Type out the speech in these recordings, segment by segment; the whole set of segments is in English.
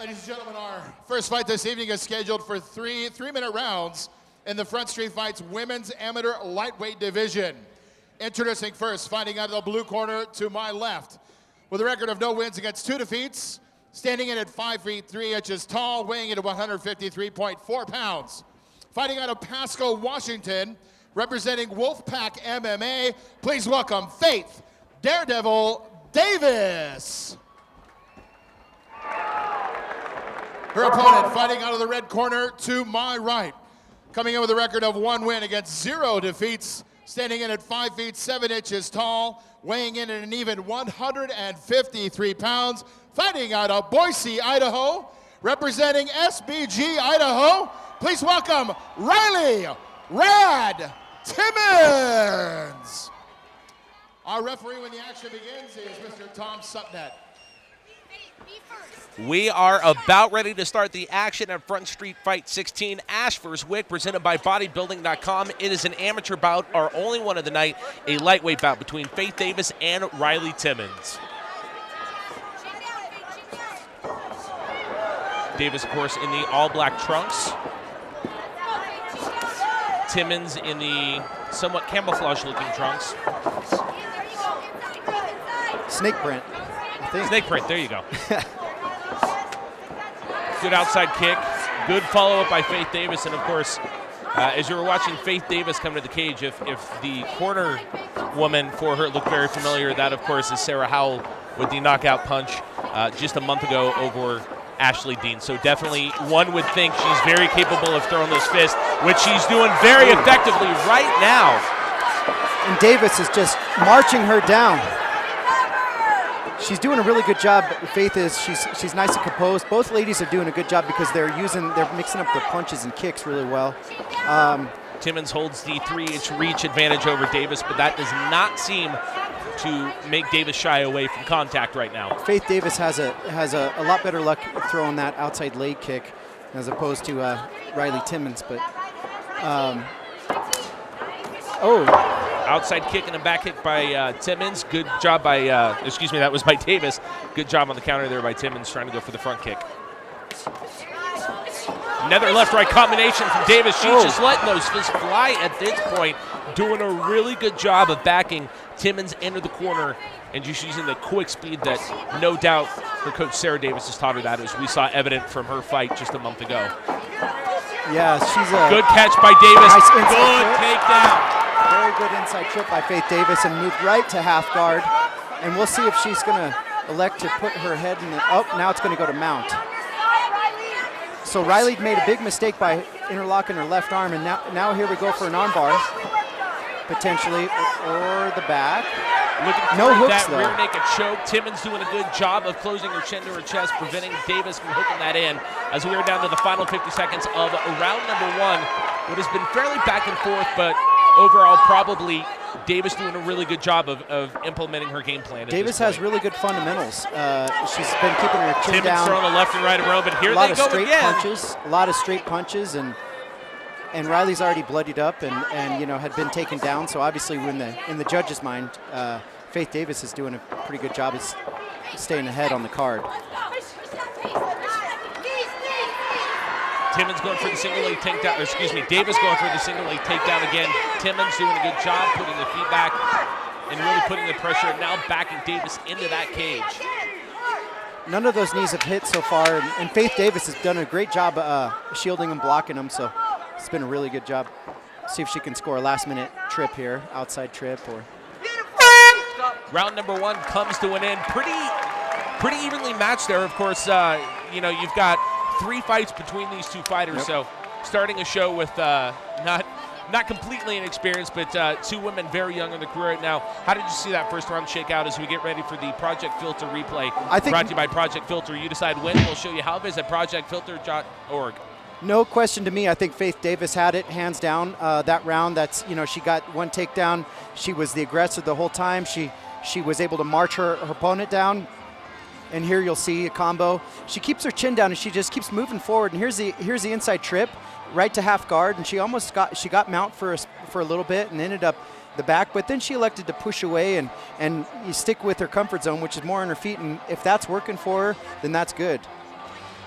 Ladies and gentlemen, our first fight this evening is scheduled for three-minute rounds in the Front Street Fights Women's Amateur Lightweight Division. Introducing first, fighting out of the blue corner to my left, with a record of no wins against 2 defeats, standing in at 5 feet 3 inches tall, weighing in at 153.4 pounds. Fighting out of Pasco, Washington, representing Wolfpack MMA, please welcome Faith Daredevil Davis. Her opponent fighting out of the red corner to my right, coming in with a record of 1 win against 0 defeats, standing in at 5 feet 7 inches tall, weighing in at an even 153 pounds, fighting out of Boise, Idaho, representing SBG Idaho, please welcome Riley "Rad" Timmons. Our referee when the action begins is Mr. Tom Supnet. We are about ready to start the action at Front Street Fight 16, Ash vs. Wick, presented by bodybuilding.com. It is an amateur bout, our only one of the night, a lightweight bout between Faith Davis and Riley Timmons. Davis, of course, in the all-black trunks. Timmons in the somewhat camouflage-looking trunks. Snake print, I think. Snake print, there you go. Good outside kick, good follow-up by Faith Davis, and of course, as you were watching Faith Davis come to the cage, if the corner woman for her looked very familiar, that of course is Sarah Howell with the knockout punch just a month ago over Ashley Dean. So definitely one would think she's very capable of throwing those fists, which she's doing very effectively right now. And Davis is just marching her down. She's doing a really good job. Faith is, she's nice and composed. Both ladies are doing a good job because they're mixing up their punches and kicks really well. Timmons holds the 3-inch reach advantage over Davis, but that does not seem to make Davis shy away from contact right now. Faith Davis has a lot better luck throwing that outside leg kick as opposed to Riley Timmons. But outside kick and a back kick by Timmons. Good job by, that was by Davis. Good job on the counter there by Timmons, trying to go for the front kick. Another left-right combination from Davis. She's just letting those fists fly at this point, doing a really good job of backing Timmons into the corner and just using the quick speed that no doubt her coach Sarah Davis has taught her that, as we saw evident from her fight just a month ago. Yeah, she's a good catch by Davis. Nice good takedown. Very good inside trip by Faith Davis and moved right to half guard. And we'll see if she's going to elect to put her head in the, now it's going to go to mount. So Riley made a big mistake by interlocking her left arm, and now here we go for an arm bar, potentially, or the back. No hooks, that rear naked choke. Timmons doing a good job of closing her chin to her chest, preventing Davis from hooking that in, as we are down to the final 50 seconds of round number 1. What has been fairly back and forth, but overall probably Davis doing a really good job of implementing her game plan. Davis has really good fundamentals. She's been keeping her chin Timmons down. throwing a left and right of her own, but here they go again. A lot of straight punches, and Riley's already bloodied up and had been taken down. So obviously, in the judge's mind, Faith Davis is doing a pretty good job of staying ahead on the card. Timmons going for the single leg takedown, Davis going for the single leg takedown again. Timmons doing a good job putting the feet back and really putting the pressure, now backing Davis into that cage. None of those knees have hit so far, and Faith Davis has done a great job shielding and blocking them, so it's been a really good job. See if she can score a last-minute trip here, outside trip. Or round number 1 comes to an end. Pretty evenly matched there, of course. You've got 3 fights between these 2 fighters, Yep. So starting a show with not completely inexperienced, but 2 women very young in their career right now. How did you see that first round shake out as we get ready for the Project Filter replay? Brought to you by Project Filter. You decide when. We'll show you how. Visit projectfilter.org. No question to me. I think Faith Davis had it hands down that round. She got 1 takedown. She was the aggressor the whole time. She was able to march her opponent down. And here you'll see a combo. She keeps her chin down and she just keeps moving forward. And here's the inside trip, right to half guard. And she got mount for a little bit and ended up the back. But then she elected to push away and you stick with her comfort zone, which is more on her feet. And if that's working for her, then that's good.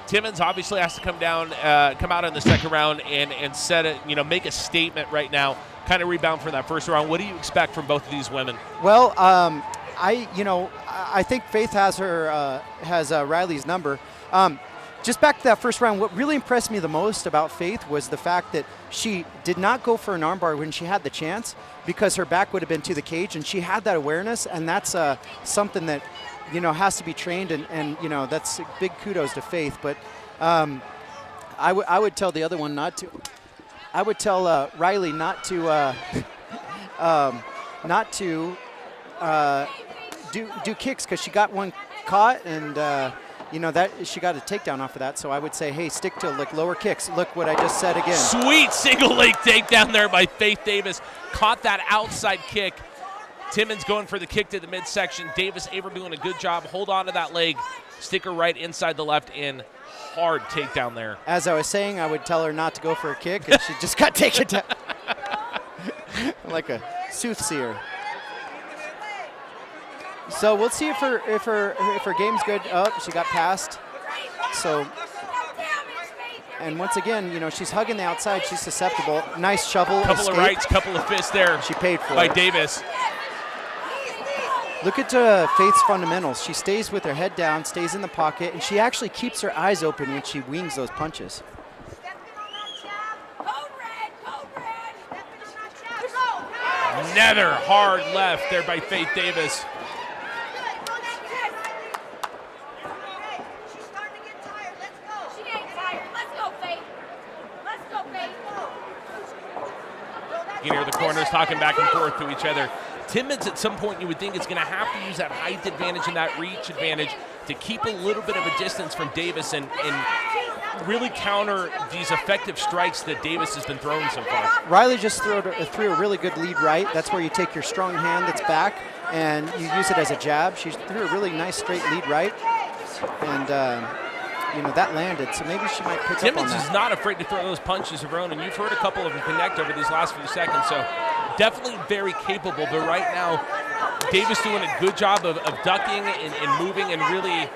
Timmons obviously has to come out in the second round and set it, make a statement right now, kind of rebound from that first round. What do you expect from both of these women? Well, I think Faith has Riley's number. Just back to that first round, what really impressed me the most about Faith was the fact that she did not go for an armbar when she had the chance, because her back would have been to the cage, and she had that awareness, and that's something that has to be trained, and that's big kudos to Faith. But I would tell the other one not to. I would tell Riley not to do kicks, because she got one caught, and that she got a takedown off of that. So I would say, hey, stick to lower kicks. Look what I just said again. Sweet single leg takedown there by Faith Davis. Caught that outside kick. Timmons going for the kick to the midsection. Davis Aver doing a good job. Hold on to that leg. Stick her right inside the left in. Hard takedown there. As I was saying, I would tell her not to go for a kick, and she just got taken down. Like a soothsayer. So we'll see if her game's good. Oh, she got passed. So, and once again, she's hugging the outside. She's susceptible. Nice shovel. Couple escape. of rights, couple of fists there. She paid for by it. Davis. Look at Faith's fundamentals. She stays with her head down, stays in the pocket, and she actually keeps her eyes open when she wings those punches. Another hard left there by Faith Davis. You can hear the corners talking back and forth to each other. Timmons, at some point, you would think is going to have to use that height advantage and that reach advantage to keep a little bit of a distance from Davis and really counter these effective strikes that Davis has been throwing so far. Riley just threw a really good lead right. That's where you take your strong hand that's back and you use it as a jab. She threw a really nice straight lead right, and that landed. So maybe she might pick Timmons up on that. is not afraid to throw those punches of her own, and you've heard a couple of them connect over these last few seconds. So definitely very capable. But right now, Davis doing a good job of ducking and moving and really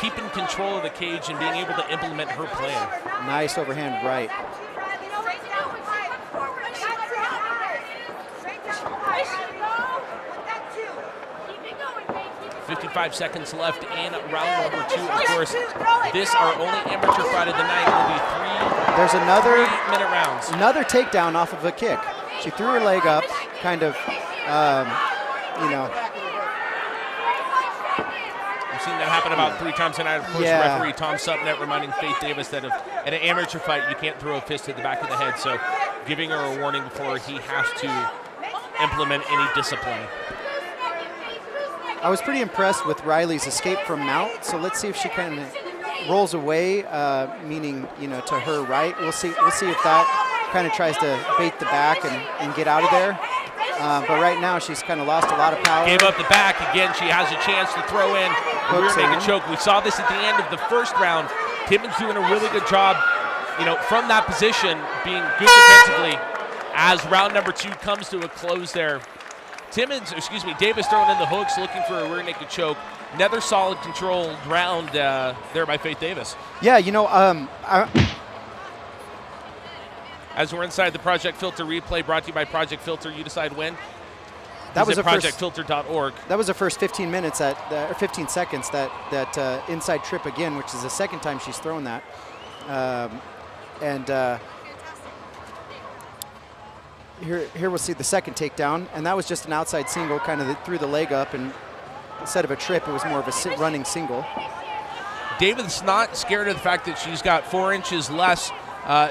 keeping control of the cage and being able to implement her plan. Nice overhand right. 55 seconds left in round number 2. Of course, this, our only amateur fight of the night, will be There's another 3-minute rounds. Another takedown off of a kick. She threw her leg up, kind of, We've seen that happen about 3 times tonight. Of course, Yeah. referee Tom Supnet reminding Faith Davis that at an amateur fight, you can't throw a fist to the back of the head. So giving her a warning before he has to implement any discipline. I was pretty impressed with Riley's escape from mount. So let's see if she kind of rolls away, meaning to her right. We'll see if that kind of tries to bait the back and get out of there. But right now she's kind of lost a lot of power. Gave up the back again. She has a chance to throw in the rear naked choke. We saw this at the end of the first round. Timmons doing a really good job, from that position, being good defensively as round number 2 comes to a close there. Davis throwing in the hooks, looking for a rear naked choke. Another solid controlled round there by Faith Davis. Yeah, As we're inside the Project Filter replay, brought to you by Project Filter, you decide when. that was Visit projectfilter.org. That was the first 15 minutes or 15 seconds that inside trip again, which is the second time she's thrown that. Here we'll see the second takedown, and that was just an outside single, kind of threw the leg up, and instead of a trip, it was more of a running single. David's not scared of the fact that she's got 4 inches less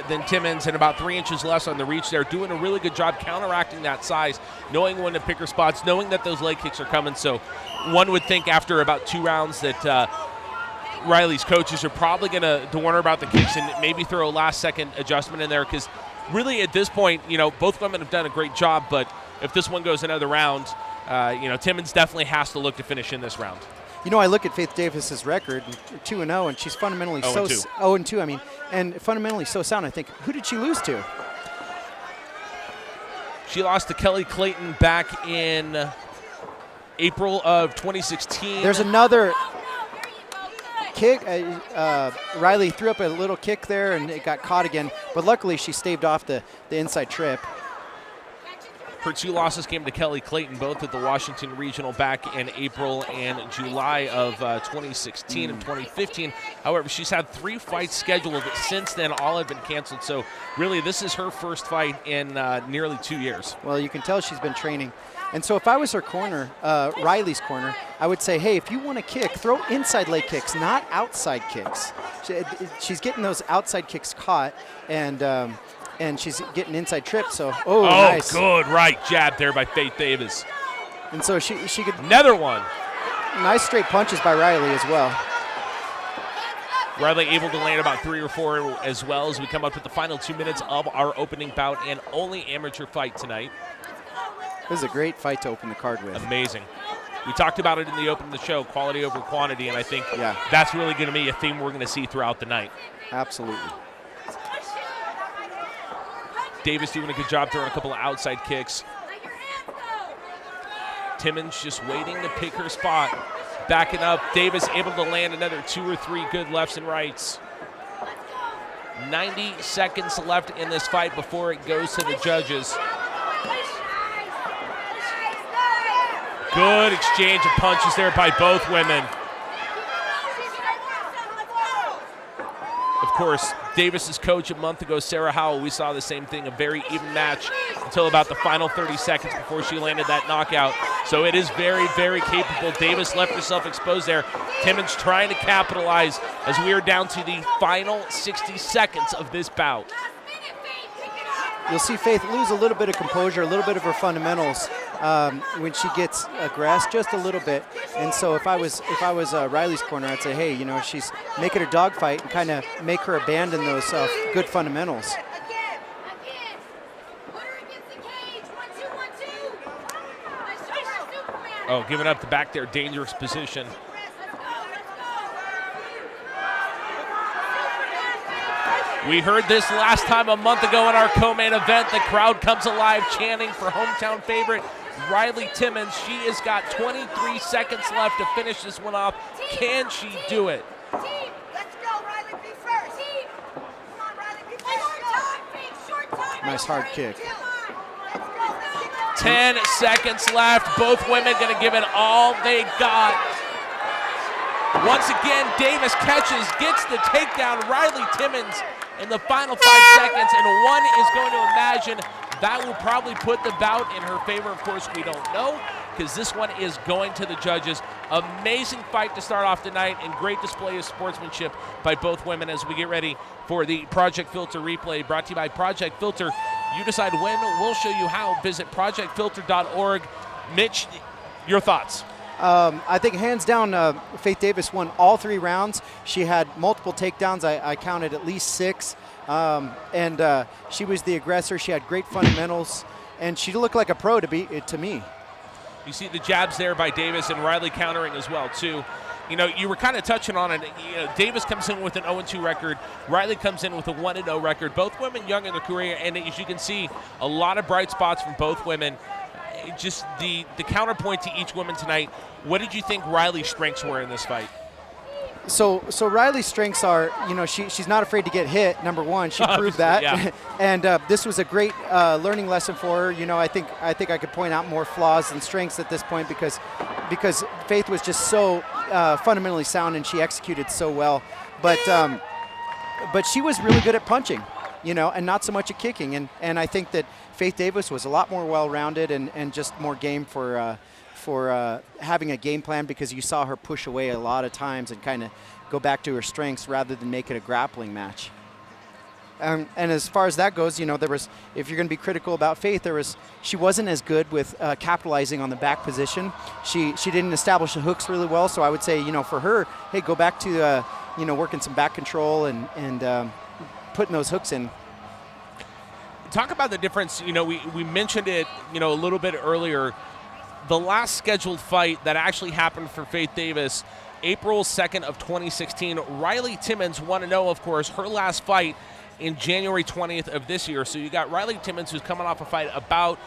than Timmons and about 3 inches less on the reach there, doing a really good job counteracting that size, knowing when to pick her spots, knowing that those leg kicks are coming. So one would think after about 2 rounds that Riley's coaches are probably going to warn her about the kicks and maybe throw a last-second adjustment in there, because really at this point, both women have done a great job, but if this one goes another round, Timmons definitely has to look to finish in this round. I look at Faith Davis's record, 2-0, and she's fundamentally 0-2, and fundamentally so sound. I think, who did she lose to? She lost to Kelly Clayton back in April of 2016. There's another kick. Riley threw up a little kick there, and it got caught again. But luckily, she staved off the inside trip. Her 2 losses came to Kelly Clayton, both at the Washington Regional back in April and July of 2016 and 2015. However, she's had 3 fights scheduled since then. All have been canceled. So really, this is her first fight in nearly 2 years. Well, you can tell she's been training. And so if I was her corner, Riley's corner, I would say, hey, if you want to kick, throw inside leg kicks, not outside kicks. She's getting those outside kicks caught, and she's getting inside trips. So, nice. Good right jab there by Faith Davis. And so she could. Another one. Nice straight punches by Riley as well. Riley able to land about 3 or 4 as well as we come up with the final 2 minutes of our opening bout and only amateur fight tonight. This is a great fight to open the card with. Amazing. We talked about it in the open of the show, quality over quantity, and I think that's really going to be a theme we're going to see throughout the night. Absolutely. Davis doing a good job throwing a couple of outside kicks. Timmons just waiting to pick her spot. Backing up. Davis able to land another 2 or 3 good lefts and rights. 90 seconds left in this fight before it goes to the judges. Good exchange of punches there by both women. Of course, Davis's coach a month ago, Sarah Howell, we saw the same thing, a very even match until about the final 30 seconds before she landed that knockout. So it is very, very capable. Davis left herself exposed there. Timmons trying to capitalize as we are down to the final 60 seconds of this bout. You'll see Faith lose a little bit of composure, a little bit of her fundamentals when she gets aggressed, just a little bit. And so if I was Riley's corner, I'd say, hey, she's making her dogfight and kind of make her abandon those good fundamentals. Oh, giving up the back there, dangerous position. We heard this last time a month ago in our co-main event. The crowd comes alive chanting for hometown favorite Riley Timmons. She has got 23 seconds left to finish this one off. Can she do it? Let's go, Riley, be first. Come on, Riley, be first. Short time. Nice hard kick. 10 seconds left. Both women going to give it all they got. Once again, Davis catches, gets the takedown. Riley Timmons in the final 5 seconds, and one is going to imagine that will probably put the bout in her favor. Of course, we don't know, because this one is going to the judges. Amazing fight to start off the night, and great display of sportsmanship by both women as we get ready for the Project Filter replay, brought to you by Project Filter. You decide when, we'll show you how. Visit projectfilter.org. Mitch, your thoughts? I think hands down, Faith Davis won all 3 rounds. She had multiple takedowns. I counted at least 6. And she was the aggressor. She had great fundamentals, and she looked like a pro to me. You see the jabs there by Davis, and Riley countering as well, too. You were kind of touching on it. Davis comes in with an 0-2 record. Riley comes in with a 1-0 record. Both women young in their career, and as you can see, a lot of bright spots from both women. Just the counterpoint to each woman tonight, what did you think Riley's strengths were in this fight? So Riley's strengths are, she's not afraid to get hit. Number one, she proved that, yeah. And this was a great learning lesson for her. I think I could point out more flaws than strengths at this point because Faith was just so fundamentally sound and she executed so well. But she was really good at punching, and not so much at kicking. And I think that Faith Davis was a lot more well-rounded and just more game for having a game plan, because you saw her push away a lot of times and kind of go back to her strengths rather than make it a grappling match. And as far as that goes, there was, if you're going to be critical about Faith, she wasn't as good with capitalizing on the back position. She didn't establish the hooks really well, so I would say, for her, hey, go back to working some back control and putting those hooks in. Talk about the difference. We mentioned it, a little bit earlier. The last scheduled fight that actually happened for Faith Davis, April 2nd of 2016, Riley Timmons 1-0, of course, her last fight in January 20th of this year. So you got Riley Timmons, who's coming off a fight about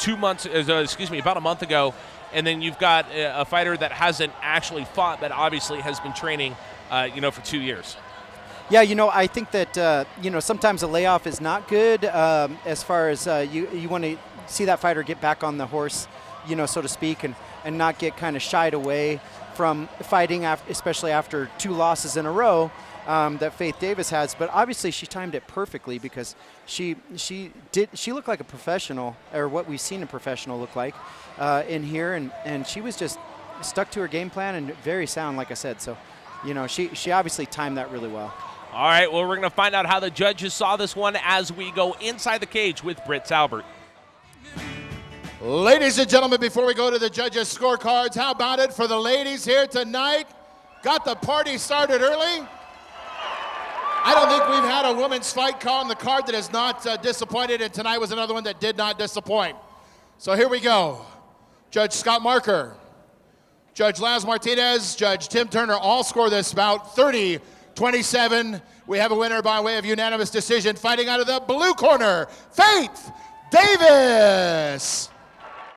about a month ago, and then you've got a fighter that hasn't actually fought, but obviously has been training for 2 years. Yeah, I think that, sometimes a layoff is not good as far as you want to see that fighter get back on the horse, so to speak, and not get kind of shied away from fighting, especially after 2 losses in a row that Faith Davis has. But obviously she timed it perfectly because she looked like a professional, or what we've seen a professional look like in here, and she was just stuck to her game plan and very sound, like I said. So, she obviously timed that really well. All right, well, we're going to find out how the judges saw this one as we go inside the cage with Britt Talbert. Ladies and gentlemen, before we go to the judges' scorecards, how about it for the ladies here tonight? Got the party started early. I don't think we've had a women's fight call on the card that has not disappointed, and tonight was another one that did not disappoint. So here we go. Judge Scott Marker, Judge Laz Martinez, Judge Tim Turner all score this bout 30-27. We have a winner by way of unanimous decision. Fighting out of the blue corner, Faith Davis.